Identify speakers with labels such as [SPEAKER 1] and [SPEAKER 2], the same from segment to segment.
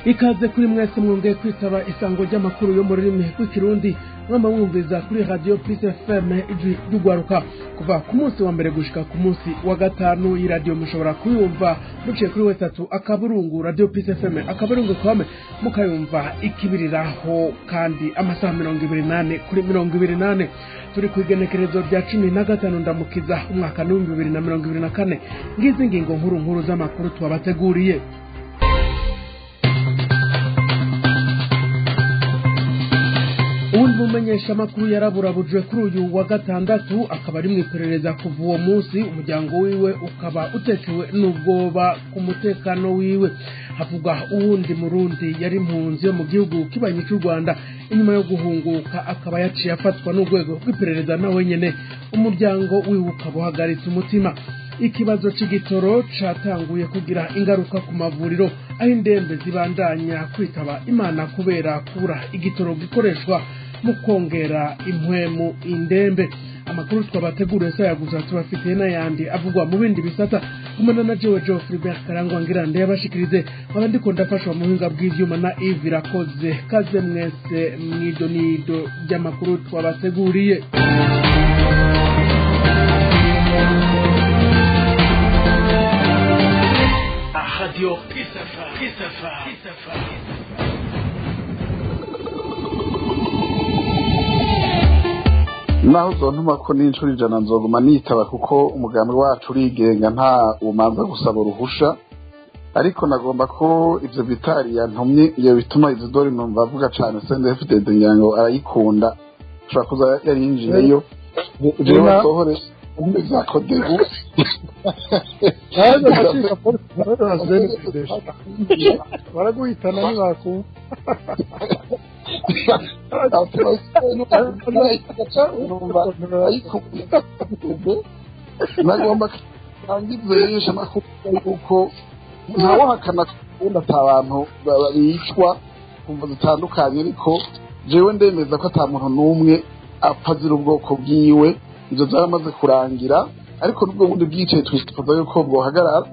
[SPEAKER 1] ikaze kuri mwese mwongeye kwitaba isango ry'amakuru yo mu rurimi rw'ikirundi mwama mwumviza kuri radio Plus FM ijwi ry'ugwaruka kuva ku munsi wa mbere gushika ku munsi wa gatanu iyi radio mushobora kuyumva muciye kuri wetatu akaburungu radio Plus FM akaburungu kwame mukayumva ikibiriraho kandi amasaha 28 kuri 28 turi kwigenekerezo rya 15 ndamukiza umwaka wa 2024 ngizi ngingo nkuru z'amakuru twabateguriye. Umumenyesha makuru yaraburabujwe kuri uyu wa gatandatu akaba ari mwiperereza kuva uwo munsi umuryango wiwe ukaba utekewe n'ubwoba ku mutekano wiwe. Havuga uwundi murundi yari impunzi yo mu gihugu kibanyi cy'u Rwanda inyuma yo guhunguka akaba yaciye afatwa n'urwego rw'iperereza nawe nyene umuryango wiwe ukaba uhagaritse umutima. Ikibazo c'igitoro catanguye kugira ingaruka ku mavuriro aho indembe zibandanya kwitaba Imana kubera kubura igitoro gikoreshwa mu kongera impwemu indembe. Amakuru twabateguriye saya gusa tubafitiye n'ayandi avugwa mu bindi bisata kumana na Geoffrey Berkarangwa ngirande yabashikirize abandi ko ndafashwa mu buhinga bw'ivyuma na Yves Rakoze. Kaze mwese mwidonido ry'amakuru twabateguriye. Radio Kisafa.
[SPEAKER 2] Naho zontuma ko n'inshuro ijana nzoguma nitaba kuko umugambi wacu urigenga nta umanza gusaba uruhusha, ariko nagomba ko ivyo bitari yantumye iyo bituma Isidore numva avuga cane CNDD-FDD nyango arayikunda ushobora kuza yarinjiyeyo je basohore za kodebu
[SPEAKER 3] waraguhitana nibaku
[SPEAKER 2] nagomba kangizesha kuko ntawahakana kundi ata abantu bicwa kumva zitandukanye, ariko jewe ndemeza ko ata muntu n'umwe apfazira ubwoko bwiwe. Ivyo byaramaze kurangira, ariko nubwo bundi bwicaye twifuza yuko bwohagarara.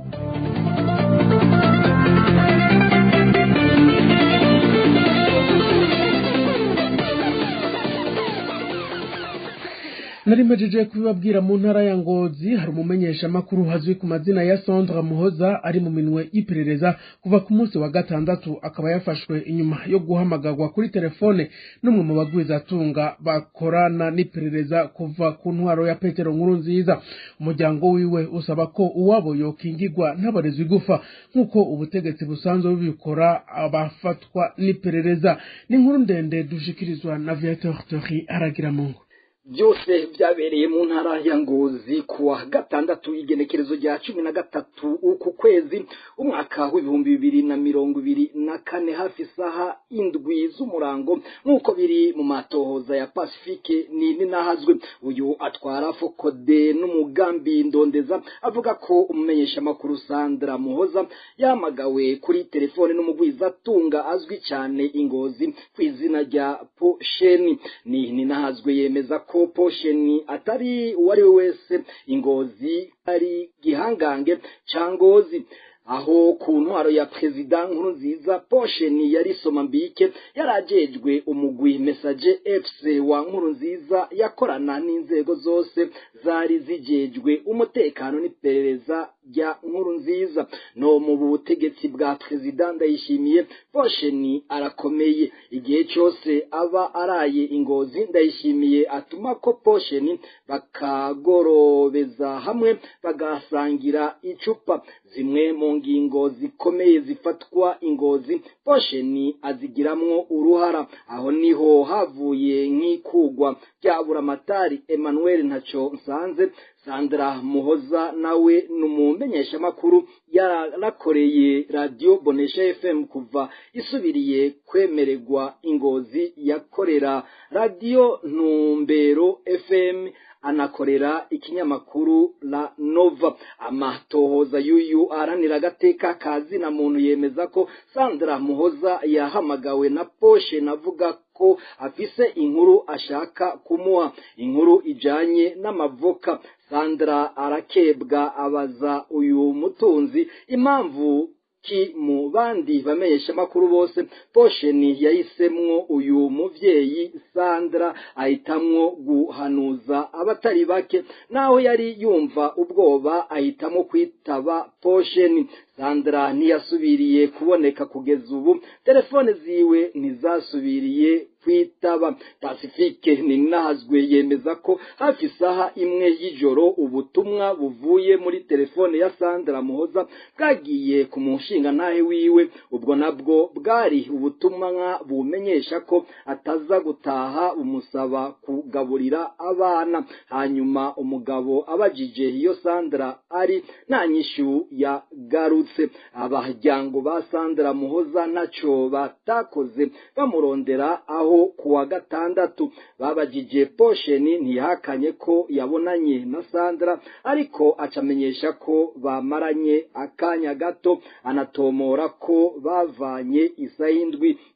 [SPEAKER 1] Narimejeje kubibabwira mu ntara ya Ngozi hari umumenyesha makuru hazwi ku mazina ya Sandra Muhoza ari mu minwe y'iperereza kuva ku munsi wa gatandatu akaba yafashwe inyuma yo guhamagarwa kuri telefone n'umwe mu bagwiza atunga bakorana n'iperereza kuva ku ntwaro ya Petero Nkurunziza. Umuryango wiwe usaba ko uwabo yokingirwa ntabarezwe gufa nkuko ubutegetsi busanzwe bubikora abafatwa n'iperereza. Ni inkuru ndende dushikirizwa na Viateur Tori aragira mungu.
[SPEAKER 4] Byose byabereye mu ntara ya Ngozi kuwa gatandatu igenekerezo rya 13 uku kwezi umwaka w'2024 hafi saha indwi z'umurango nkuko biri mu matohoza ya Pacifique ni nahazwe. Uyu atwara Fokode n'umugambi ndondeza avuga ko umumenyesha makuru Sandra Muhoza yamagawe kuri telefone n'umugwiza atunga azwi cyane Ingozi kw'izina rya Posheni. Ni nahazwe yemeza ko Posheni atari uwari wese Ingozi ari gihangange cangozi. Aho ku ntwaro ya President Nkurunziza Posheni yari Somambike yarajejwe umugwi Message FC wa Nkurunziza yakorana n'inzego zose zari zijejwe umutekano n'iperereza rya Nkurunziza. No mu butegetsi bwa President Ndayishimiye Posheni arakomeye, igihe cyose aba araye Ingozi Ndayishimiye atuma ko Posheni bakagorobeza hamwe bagasangira icupa. Zimwe mu ngingo zikomeye zifatwa Ingozi Posheni azigiramwo uruhara. Aho niho havuye nk'ikugwa ryabura matari Emmanuel Ntaco Nsanze. Sandra Muhoza nawe numumenyesha makuru yarakoreye radio Bonesha FM kuva isubiriye kwemererwa Ingozi yakorera radio Ntumbero FM anakorera ikinyamakuru La Nova. Amatohoza yuyu aranira gateka kazi na muntu yemeza ko Sandra Muhoza yahamagawe na Poshe navuga ko afise inkuru ashaka kumuha, inkuru ijanye n'amavoka. Sandra arakebwa abaza uyu mutunzi impamvu ki mu bandi bamenyesha makuru bose Posheni yahisemwo uyu muvyeyi Sandra ahitamwo guhanuza abatari bake naho yari yumva ubwoba ahitamo kwitaba Posheni. Sandra ntiyasubiriye kuboneka kugeza ubu, telefone ziwe ntizasubiriye kwitaba. Pacifique Ninahazwe yemeza ko hafi isaha imwe y'ijoro ubutumwa buvuye muri telefone ya Sandra Muhoza bwagiye ku mushinga nahe wiwe, ubwo nabwo bwari ubutumwa bumenyesha ko ataza gutaha umusaba kugaburira abana. Hanyuma umugabo abajije iyo Sandra ari nta nyishu yagarutse. Abajyango ba Sandra Muhoza naco batakoze bamurondera aho kuwa gatandatu. Babajije Posheni ntihakanye ko yabonanye na Sandra, ariko acamenyesha ko bamaranye akanya gato, anatomora ko bavanye isaha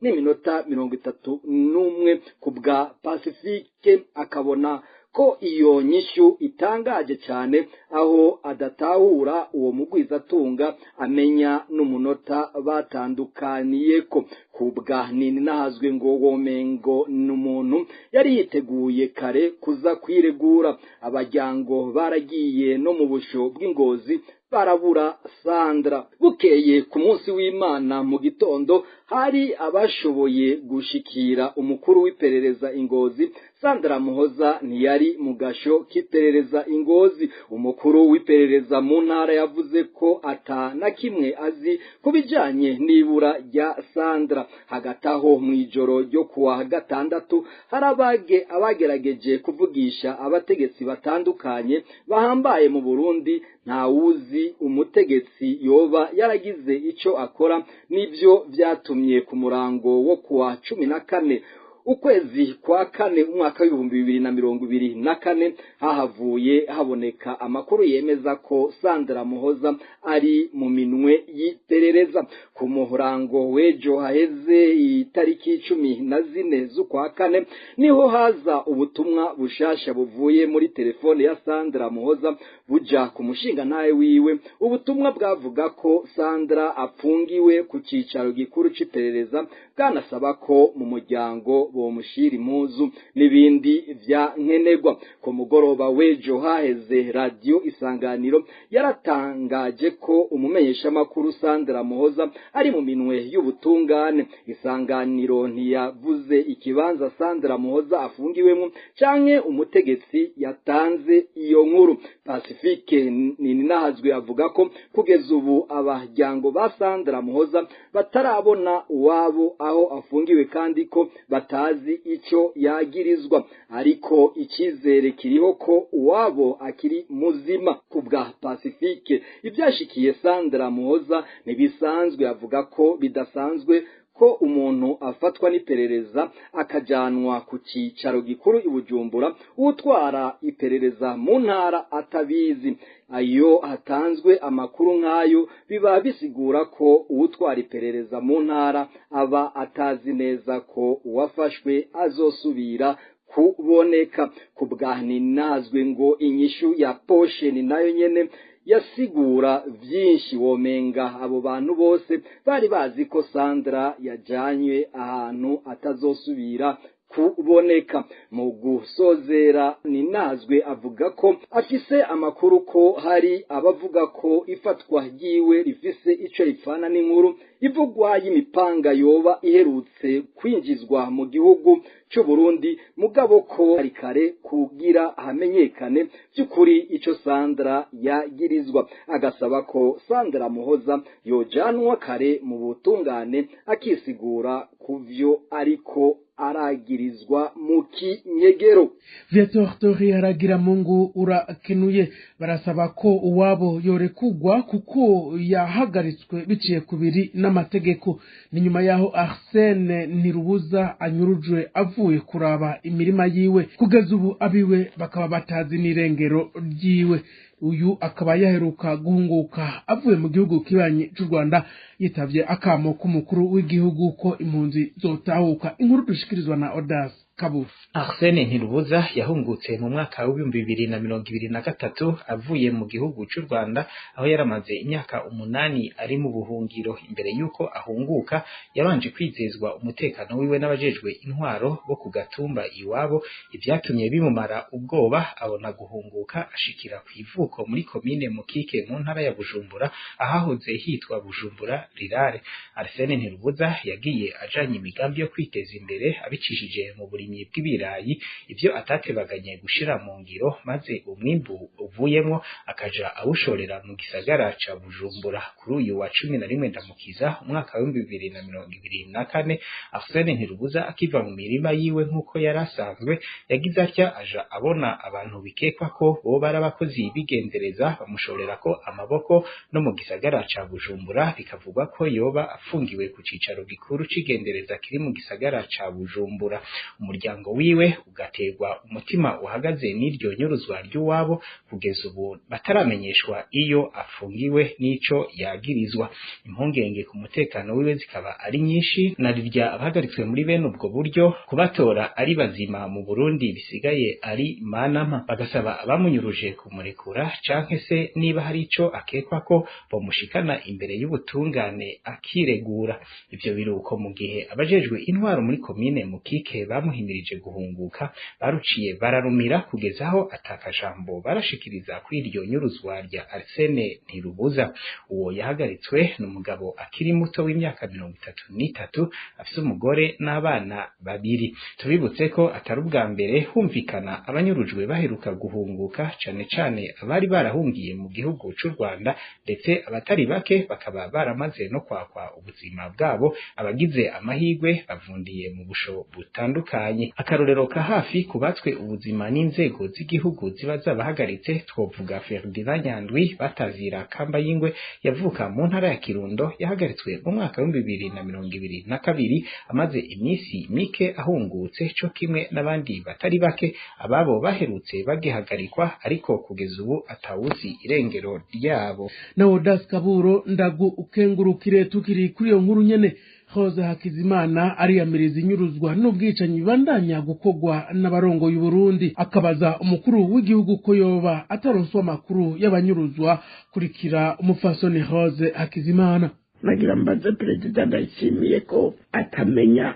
[SPEAKER 4] 7:31 kubwa Pacifique akabona ko iyo nyishu itangaje cyane, aho adatahura uwo mugwizatunga amenya n'umunota batandukaniye ko. Kubwa Ninahazwe ngo womengo n'umuntu yari yiteguye kare kuza kwiregura. Abajyango baragiye no mu busho bw'Ingozi barabura Sandra. Bukeye ku munsi w'Imana mu gitondo hari abashoboye gushikira umukuru w'iperereza Ingozi. Sandra Muhoza ntiyari mu gasho k'iperereza Ingozi. Umukuru w'iperereza mu ntara yavuze ko atana kimwe azi kubijanye n'ibura rya Sandra. Hagati aho mw'ijoro ryo kuwa gatandatu harabage abagerageje kuvugisha abategetsi batandukanye bahambaye mu Burundi. Nta wuzi umutegetsi yoba yaragize ico akora, nivyo vyatumye ku murango wo kuwa 14 ukwezi kwa kane umwaka w'2024 hahavuye haboneka amakuru yemeza ko Sandra Muhoza ari mu minwe y'iperereza. Ku murango w'ejo haheze itariki 14 z'ukwa kane niho haza ubutumwa bushasha buvuye muri telefone ya Sandra Muhoza buja ku mushinga nawe wiwe. Ubutumwa bwavuga ko Sandra apfungiwe ku cicaro gikuru c'iperereza, bwanasaba ko mu muryango bomushira impuzu n'ibindi vya nkenerwa. Ku mugoroba w'ejo haheze Radio Isanganiro yaratangaje ko umumenyesha makuru Sandra Muhoza ari mu minwe y'ubutungane. Isanganiro ntiyavuze ikibanza Sandra Muhoza afungiwemo canke umutegetsi yatanze iyo nkuru. Pacifique Ninahazwe avuga ko kugeza ubu abajyango ba Sandra Muhoza batarabona uwabo aho afungiwe kandi ko batazi ico yagirizwa, ariko ikizere kiriho ko uwabo akiri muzima. Kubwa Pacifique ibyashikiye Sandra Muhoza nibisanzwe, avuga ko bidasanzwe ko umuntu afatwa n'iperereza akajanwa ku cicaro gikuru i Bujumbura, utwara iperereza mu ntara atabizi. Ayo hatanzwe amakuru nk'ayo biba bisigura ko utwara iperereza mu ntara aba atazi neza ko uwafashwe azosubira kuboneka. Kubwa Ninahazwe ngo inyishu ya Posheni nayo nyene yasigura vyinshi, womenga abo bantu bose bari bazi ko Sandra yajanywe ahantu atazosubira kuboneka. Mu gusozera Ninahazwe avuga ko afise amakuru ko hari abavuga ko ifatwa ryiwe rifise ico ripfana n'inkuru ivugwa y'imipanga yoba iherutse kwinjizwa mu gihugu cy'u Burundi, mugabo ko ari kare kugira hamenyekane by'ukuri ico Sandra yagirizwa. Agasaba ko Sandra Muhoza yojanwa kare mu butungane akisigura kuvyo ariko aragirizwa mu kinyegero.
[SPEAKER 1] Viator Tori haragira Mungu urakenuye barasaba ko uwabo yorekugwa kuko yahagaritswe biciye kubiri n'amategeko. Ni nyuma yaho Arsene Ntirubuza anyurujwe avuye kuraba imirima yiwe, kugeza ubu abiwe bakaba batazi n'irengero ryiwe. Uyu akaba yaheruka guhunguka avuye mu gihugu kibanye cy'u Rwanda, yitavye akamo k'umukuru w'igihugu ko impunzi zotahuka. Inkuru dushikirizwa na Odas. Kabura.
[SPEAKER 3] Arsene Ntirubuza yahungutse mu mwaka wa 2023 avuye mu gihugu cy'u Rwanda aho yaramaze imyaka 8 ari mu buhungiro. Imbere yuko ahunguka yabanje kwizezwa umutekano wiwe n'abajejwe intwaro bo ku gatumba iwabo, ivyatumye bimumara ubwoba abona guhunguka ashikira ku ivuko muri komine Mukike mu ntara ya Bujumbura ahahoze hitwa Bujumbura Rirare. Arsene Ntirubuza yagiye ajanye imigambi yo kwiteza imbere abicishije mu burimyi bw'ibirayi, ivyo atatebaganye gushira mu ngiro, maze umwimbu uvuyemwo akaja awushorera mu gisagara ca Bujumbura. Kuri uyu wa 11 Ndamukiza umwaka wa 2024 Arsene Ntirubuza akiva mu mirima yiwe nk'uko yarasanzwe, yagize atya aja abona abantu bikekwa ko bo barabakozi bigendereza bamushorera ko amaboko no mu gisagara ca Bujumbura, bikavugwa ko yoba afungiwe ku cicaro gikuru cigendereza kiri mu gisagara ca Bujumbura. Umuryango wiwe ugategwa umutima uhagaze n'iryo nyuruzwa ry'uwabo, kugeza ubu bataramenyeshwa iyo afungiwe n'ico yagirizwa. Impungenge ku mutekano wiwe zikaba ari nyinshi, narirya abahagaritswe muri bene ubwo buryo kubatora ari bazima mu Burundi bisigaye ari manama, bagasaba abamunyuruje kumurekura canke se niba hari ico akekwa ko bomushikana imbere y'ubutungane akiregura. Ivyo biruko mu gihe abajejwe intwaro muri komine Mukike bamuhimirije guhunguka, baruciye bararumira kugeza aho atakajambo barashikiriza kw'iryo nyuruzwa rya Arsene Ntirubuza. Uwo yahagaritswe n'umugabo akiri muto w'imyaka 33 afise umugore n'abana babiri. Tubibutse ko atari ubwa mbere humvikana abanyurujwe baheruka guhunguka, cane cane abari barahungiye mu gihugu cy'u Rwanda, ndetse abatari bake bakaba baramaze no kwakwa ubuzima bwabo, abagize amahigwe bavundiye mu busho butandukanye. Akarorero ka hafi kubatswe ubuzima n'inzego z'igihugu ziba zabahagaritse twovuga Ferdinand Nyandwi batazira kamba y'ingwe yavuka mu ntara ya Kirundo, yahagaritswe mu mwaka wa 2022 amaze imisi mike ahungutse, co kimwe n'abandi batari bake ababo baherutse bagihagarikwa, ariko kugeza ubu atawuzi irengero ryabo.
[SPEAKER 1] Na Odas Kaburo ndagu ukengurukire tukiri kuri iyo nkuru nyene. Rose Hakizimana ariyamiriza inyuruzwa n'ubwicanyi bandanya gukogwa n'abarongo y'u Burundi, akabaza umukuru w'igihugu ko yoba ataronswa makuru y'abanyuruzwa. Kurikira umufasoni Rose Hakizimana.
[SPEAKER 5] Nagira mbaze Perezida Ndayishimiye ko atamenya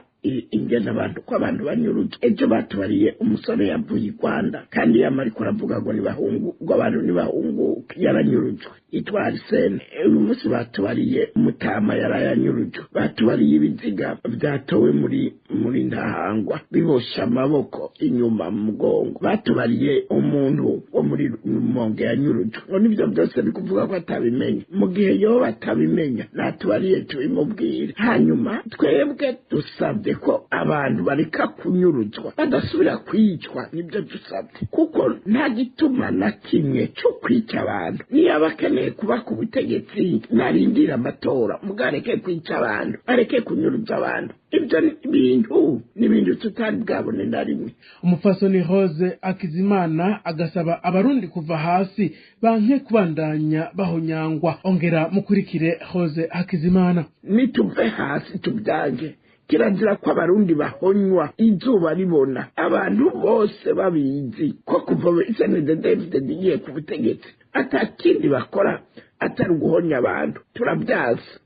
[SPEAKER 5] ingene abantu ko abantu banyuruje. Ejo batubariye umusore yavuye i Rwanda kandi yamariko aravuga ngo nibahungu abantu nibahunguka, yaranyurujwe yitwa Arsene. Uyu munsi batubariye Mutama yarayanyurujwe, batubariye ibiziga vyatowe muri Ndahangwa bibosha amaboko inyuma mu mugongo, batubariye umuntu wo muri Rumonge yanyurujwe. Ngo nivyo byose bikuvuga ko atabimenye, mu gihe yoba atabimenya natubariye tubimubwire. Hanyuma twebwe dusabye ko abantu bareka kunyuruzwa badasubira kwicwa, nibyo dusabye, kuko nta gituma na kimwe cyo kwica abantu. Niyo abakeneye kuba ku butegetsi narindira amatora, mugareke kwica abantu, areke kunyuruza abantu. Ibyo n'ibintu tutari bwabone na rimwe.
[SPEAKER 1] Umufasoni Rose Hakizimana agasaba abarundi kuva hasi banke kubandanya bahonyangwa. Ongera mukurikire Rose Hakizimana.
[SPEAKER 5] Nituve hasi tubyange, kirazira ko abarundi bahonywa izuba ribona, abantu bose babizi ko kuva SNDD diye ku butegetsi atakindi bakora atari guhonya abantu.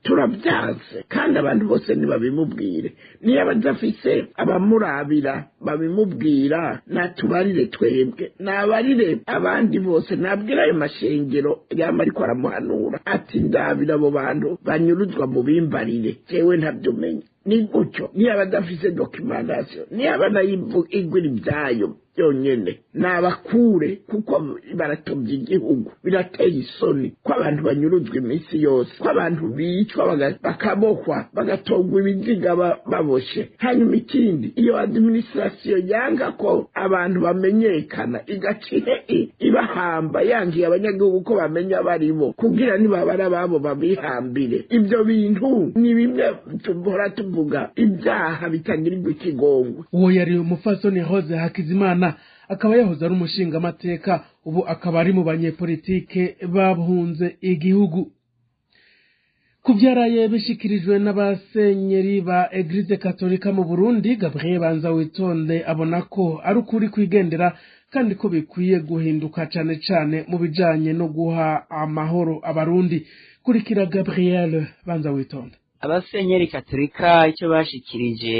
[SPEAKER 5] Turabyaze kandi abantu bose nibabimubwire, niyo abadafise abamurabira babimubwira, natubarire twebwe, nabarire abandi bose, nabwira ayo mashengero yama ariko aramuhanura ati ndabira abo bantu banyuruzwa mu bimbarire, jewe ntabyumenye. Ni gutyo niyo abadafise documentation, niyo abanayigwira ibyayo yonyene nabakure, kuko baratovye igihugu. Birateye isoni ko abantu banyuruzwa iminsi yose, ko abantu bicwa bakabohwa bagatogwa ibiziga baboshe. Hanyuma ikindi, iyo administration yanga ko abantu bamenyekana igacihe ibahamba, yangiye abanyagihugu ko bamenya baribo kugira nibabara babo babihambire. Ibyo bintu ni bimwe tubora tuvuga ibyaha bitagirirwa ikigongwe.
[SPEAKER 1] Uwo yari umufasoni Rose Hakizimana, akaba yahoze ari umushinga amateka, ubu akaba ari mu banyepolitike bahunze igihugu. ku byaraye bishikirijwe n'abasenyeri ba Eglise Katolika mu Burundi, Gabriel Banzawitonde abona ko ari ukuri kwigendera kandi ko bikwiye guhinduka cane cane mu bijanye no guha amahoro abarundi. Kurikira Gabriel Banzawitonde.
[SPEAKER 6] Abasenyeri Katolika icyo bashikirije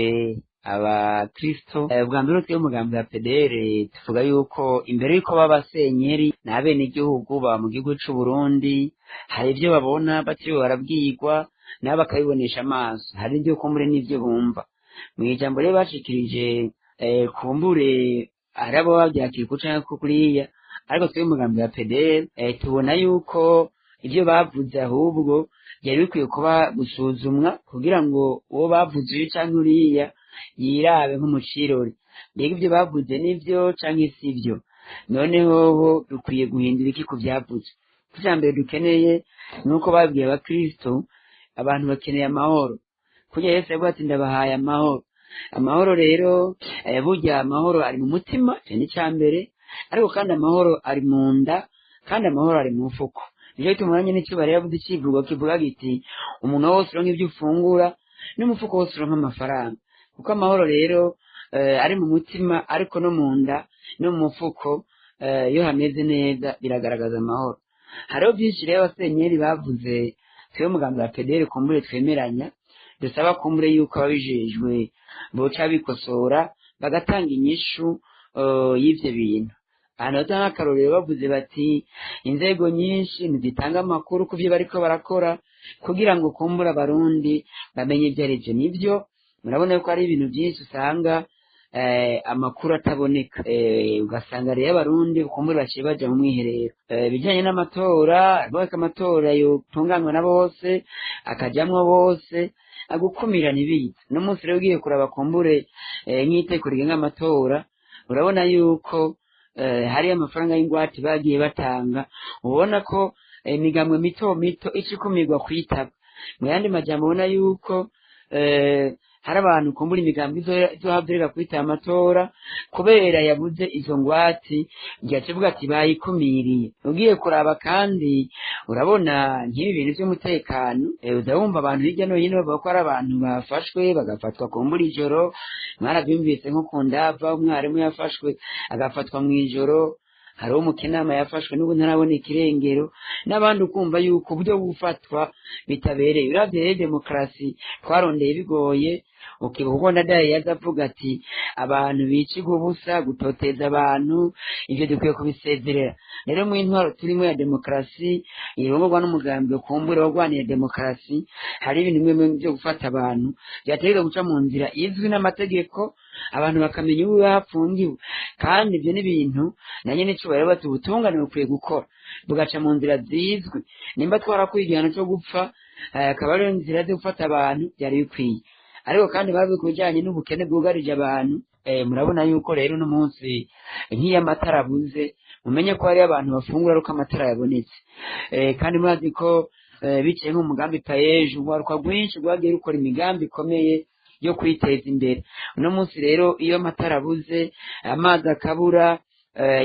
[SPEAKER 6] abakristo bwa mbere twe umugambi wa PDR tuvuga yuko imbere yuko babasenyeri n'abene igihugu ba mu gihugu c'u Burundi hari ibyo babona batiwe barabwirwa nabo bakabibonesha amaso, hari ibyo kumbure n'ibyo bumva mu ijambo rero bashikirije kumbure arabo babyakira kuca kuriya, ariko twe umugambi wa PDR tubona yuko ibyo bavuze ahubwo byari bikwiye kuba gusuzumwa kugira ngo uwo bavuze uyu cyangwa uriya yirabe nk'umucirori, mbega ibyo bavuze nivyo canke sivyo. Noneho dukwiye guhindura iki ku byavuze. Icambere dukeneye nuko babwiye abakristo abantu bakeneye amahoro, kugira Yesu yavuga ati ndabahaye amahoro. Amahoro rero burya amahoro ari mu mutima cyane cyambere, ariko kandi amahoro ari mu nda, kandi amahoro ari mu mufuko. Niyo tumuranye n'icyo yavuze ikivugo kivuga giti umuntu wose uronka ibyo ufungura n'umufuko wose uronka amafaranga, kuko amahoro rero ari mu mutima ariko no mu nda no mu mufuko iyo hameze neza biragaragaza amahoro. Hariho byinshi rero abasenyeri bavuze twe umugambi wa PDR kumbure twemeranya, dusaba kumbure yuko ababijejwe boca bikosora bagatanga inyishu y'ivyo bintu. Hano tanga akarorero bavuze bati inzego nyinshi ntizitanga amakuru ku byo bariko barakora kugira ngo kumbura abarundi bamenye ibyo arivyo. Nivyo murabona ko ari ibintu byinshi usanga amakuru ataboneka, ugasanga rero abarundi kumbura baciye baja mu mwiherero bijanye n'amatora, ariko amatora yotunganywa na bose akajamwo bose agukumira ntibiza. No munsi rero ugiye kuraba kumbure nk'iteko rigenga amatora, urabona yuko hari amafaranga y'ingwate bagiye batanga, ubona ko imigambwe mito mito icikumirwa kwitaba. Mu yandi majambo ubona yuko hari abantu kumbura imigambi izohavirira kwitaba amatora kubera yabuze izo ngwati, ryacivuga ati bayikumiriye. Ugiye kuraba kandi urabona nk'ibi bintu by'umutekano, udahumva abantu hirya no hino bavuga ko ari abantu bafashwe bagafatwa kumbura ijoro. Mwarabyumvise nko ku Ndava umwarimu yafashwe agafatwa mu ijoro, hariho umukenama yafashwe n'ubu ntaraboneka irengero, n'abandi ukumva yuko uburyo bufatwa bitabereye. Uravye demokarasi twarondeye bigoye, ukibuka uko Ndadaye yazavuga ati abantu bicirwa ubusa gutoteza abantu, ivyo dukwiye kubisezerera. Rero mu intwaro turimo ya demokarasi irongorwa n'umugambi kumbure wagwaniye demokarasi, hari ibintu bimwe byo gufata abantu byategeka guca mu nzira izwi n'amategeko, abantu bakamenya uwo yafungiwe, kandi ibyo n'ibintu nanye n'icubahiro bati ubutungane bukwiye gukora bugaca mu nzira zizwi. Nimba twarakuye igihano cyo gupfa akaba ariyo nzira zo gufata abantu byari bikwiye, ariko kandi bazi ku bijyanye n'ubukene bwugarije abantu. Murabona yuko rero uno munsi nk'iyo amatara abuze mumenye ko hari abantu bafungura ariko amatara yabonetse, kandi murazi ko biciye nk'umugambi payeje urwaruka rwinshi rwagiye rukora imigambi ikomeye yo kwiteza imbere. Uno munsi rero iyo amatara abuze, amazi akabura,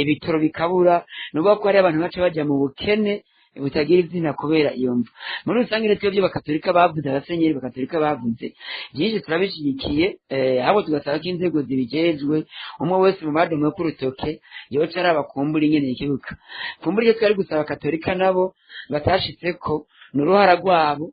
[SPEAKER 6] ibitoro bikabura, nuvuga ko hari abantu baca baja mu bukene butagira izina kubera iyo mvu. Muri rusange rero ibyo bakatolika bavuze, abasenyeri bakatolika bavuze byinshi turabishigikiye, ahubwo tugasaba ko inzego zibijejwe umwe wese mu badomwe ku rutoke yoca araba kumbura ingene ikibuka. Kumbura iyo twari gusaba katolika nabo batashitseko n'uruhara rwabo,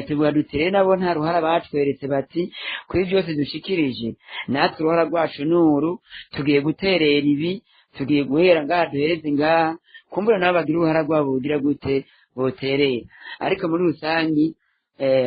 [SPEAKER 6] tuvuga duti rero nabo nta ruhara batweretse, bati kuri byose dushikirije natwe uruhara rwacu nuru, tugiye guterera ibi, tugiye guhera ngaha duhereze ngaha, kumbura nabo bagira uruhara rwabo bugira gute boterera. Ariko muri rusangi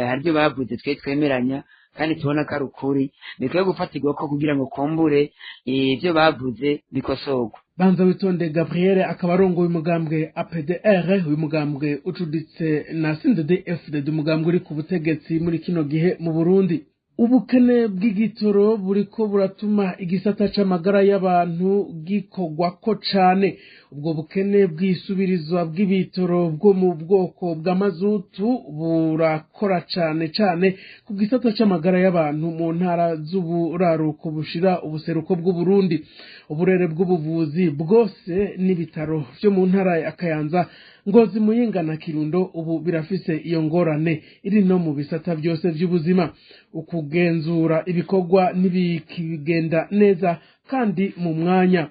[SPEAKER 6] haryo bavuze twe twemeranya kandi tubona ko ari ukuri, bikwiye gufatirwa ko kugira ngo kumbure ibyo bavuze bikosorwa.
[SPEAKER 1] Banzawitonde Gabriel akaba arongoye umugambwe APDR, uyu mugambwe ucuditse na CNDD-FDD, umugambwe uri ku butegetsi muri kino gihe mu Burundi. Ubukene bw'igitoro buriko buratuma igisata c'amagara y'abantu gikogwako cane. Ubwo bukene bw'isubirizwa bw'ibitoro bwo mu bwoko bw'amazutu burakora cane cane ku gisata c'amagara y'abantu mu ntara z'uburaruko bushira ubuseruko bw'u Burundi. Uburere bw'ubuvuzi bwose n'ibitaro vyo mu ntara ya Kayanza Ngozi, Muyinga na Kirundo ubu birafise iyo ngorane iri no mu bisata byose by'ubuzima. Ukugenzura ibikorwa ntibikigenda neza kandi mu mwanya.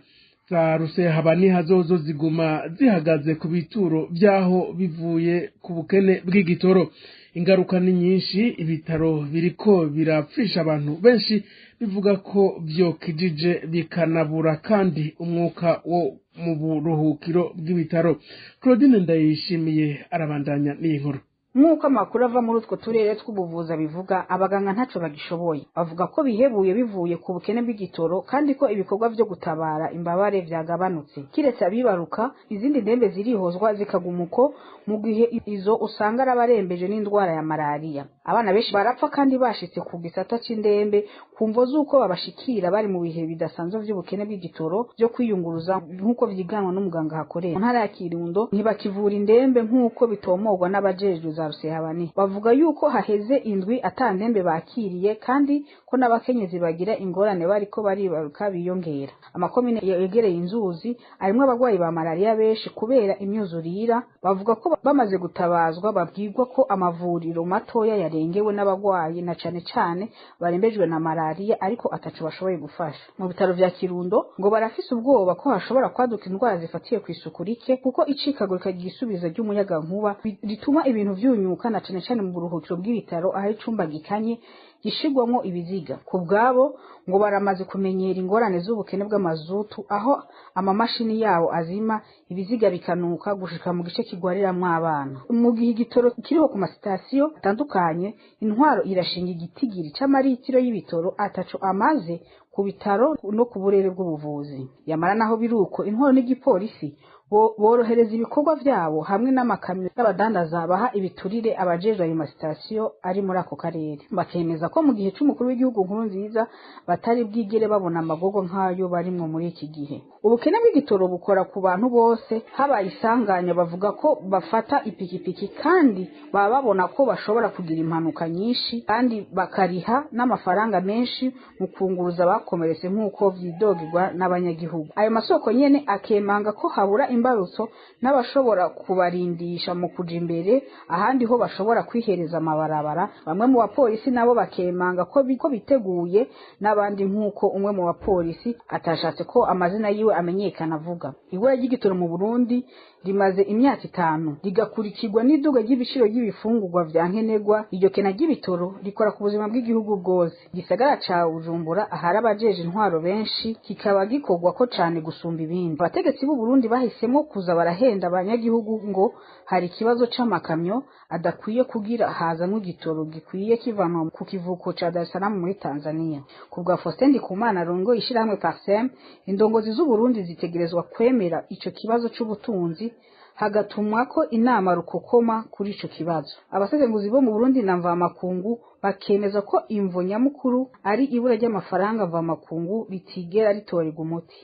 [SPEAKER 1] Za Rusehabani hazozo ziguma zihagaze ku bituro byaho bivuye ku bukene bw'igitoro. Ingaruka ni nyinshi, ibitaro biriko birapfisha abantu benshi, bivuga ko vyokijije bikanabura kandi umwuka wo mu buruhukiro bw'ibitaro. Claudine Ndayishimiye arabandanya n'iyi nkuru.
[SPEAKER 7] Nk'uko amakuru ava muri utwo turere tw'ubuvuza bivuga, abaganga ntaco bagishoboye. Bavuga ko bihebuye bivuye ku bukene bw'igitoro kandi ko ibikorwa vyo gutabara imbabare vyagabanutse. Kiretse abibaruka, izindi ndembe zirihozwa zikagumuko, mu gihe izo usanga arabarembeje n'indwara ya malaria. Abana benshi barapfa kandi bashitse ku gisata c'indembe kumvo z'uko babashikira bari mu bihe bidasanzwe vy'ubukene bw'igitoro byo kwiyunguruza nk'uko vyiganwa n'umuganga hakorera. Mu ntara ya Kirundo ntibakivura indembe nk'uko bitomorwa n'abajejwe za Rusehabani. Bavuga yuko haheze indwi atandembe bakiriye kandi ko n'abakenyezi bagira ingorane bariko baribaruka biyongera. Amakomine yegereye inzuzi arimwe abagwayi ba malaria benshi kubera imyuzurira. Bavuga ko bamaze gutabazwa babwirwa ko amavuriro matoya yarengewe n'abagwayi na cane cane barembejwe na malaria ariko ataco bashoboye gufasha. Mu bitaro vya Kirundo ngo barafise ubwoba ko hashobora kwaduka indwara zifatiye kw'isuku rike kuko icikagurika ry'isubiza ry'umuyaga nkuba rituma ibintu vyunyuka na cane cane mu buruhukiro bw'ibitaro aho icumba gikanye gishigwamwo ibiziga. Ku bwabo ngo baramaze kumenyera ingorane z'ubukene bw'amazutu aho amamashini yabo azima ibiziga bikanuka gushika mu gice kigwariramwo abana. Mu gihe igitoro kiriho ku masitasiyo atandukanye, intwaro irashinga igitigiri c'amaritiro y'ibitoro ataco amaze ku bitaro no ku burere bw'ubuvuzi. Yamara naho biruko, intwaro n'igipolisi borohereza ibikorwa vyabo hamwe n'amakamyo y'abadandaza baha ibiturire abajejwe ayo masitasiyo ari muri ako karere. Bakemeza ko mu gihe c'umukuru w'igihugu Nkurunziza batari bwigere babona amagogo nk'ayo barimwo muri iki gihe. Ubukene bw'igitoro bukora ku bantu bose, habaye isanganya bavuga ko bafata ipikipiki kandi baba babona ko bashobora kugira impanuka nyinshi kandi bakariha n'amafaranga menshi mu kunguruza bakomeretse nk'uko vyidogirwa n'abanyagihugu. Ayo masoko nyene akemanga ko habura imbarutso n'abashobora kubarindisha mu kuja imbere, ahandi ho bashobora kwihereza amabarabara. Bamwe mu bapolisi nabo bakemanga ko biteguye n'abandi, nk'uko umwe mu bapolisi atashatse ko amazina yiwe amenyekana avuga. Ibura ry'igitoro mu Burundi rimaze imyaka 5 rigakurikirwa n'iduga ry'ibiciro ry'ibifungurwa vya nkenerwa. Iryo kena ry'ibitoro rikora ku buzima bw'igihugu bwose. Gisagara ca Bujumbura ahari abajeje intwaro benshi kikaba gikorwa ko cane gusumba ibindi. Abategetsi b'u Burundi bahisemo kuza barahenda abanyagihugu ngo hari ikibazo c'amakamyo adakwiye kugira hazamwe igitoro gikwiye kivanwa ku kivuko ca Dar es Salaam muri Tanzania. Ku bwa Faustin Ndikumana rongo ishiramwe Parsem, indongozi z'u Burundi zitegerezwa kwemera ico kibazo c'ubutunzi hagatumwa ko inama rukokoma kuri ico kibazo. Abasesenguzi bo mu Burundi na mvamakungu bakemeza ko imvo nyamukuru ari ibura ry'amafaranga mvamakungu bitigera ritorerwa umuti.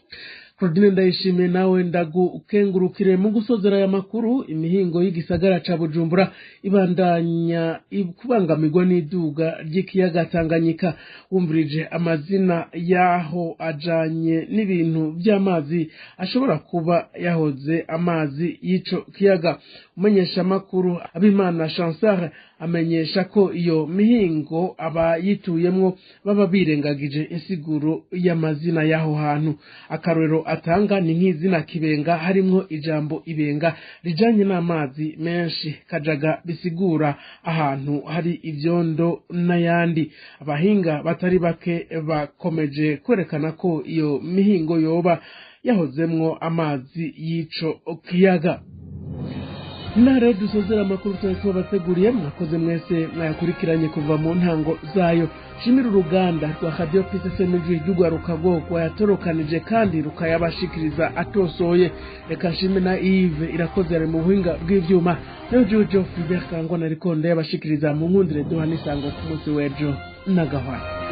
[SPEAKER 1] Claudine Ndayishimiye nawe ndagukengurukire. Mu gusozera ya makuru, imihingo y'igisagara ca Bujumbura ibandanya kubangamirwa n'iduga ry'ikiyaga Tanganyika. Wumvirije amazina yaho ajanye n'ibintu by'amazi ashobora kuba yahoze amazi y'ico kiyaga. Umenyesha makuru Abimana Chancel amenyesha ko iyo mihingo abayituyemwo baba birengagije insiguro y'amazina yaho hantu. Akarorero atanga ni nk'izina Kibenga harimwo ijambo ibenga rijanye n'amazi menshi, Kajaga bisigura ahantu hari ivyondo n'ayandi. Abahinga batari bake bakomeje kwerekana ko iyo mihingo yoba yahozemwo amazi y'ico kiyaga. Nare dusozera amakuru twese bateguriye, mwakoze mwese mwayakurikiranye kuva mu ntango zayo. Shimira uruganda rwa Radio Peace FM rw'Igwaruka rwo yatorokanije kandi rukayabashikiriza atosoye. Reka nshime na Yves irakoze ari mu buhinga bw'ivyuma. Nayo Jojo Philbert Kangwa nariko ndayabashikiriza mu nkundire duhanisango ku munsi w'ejo. Nagahwana.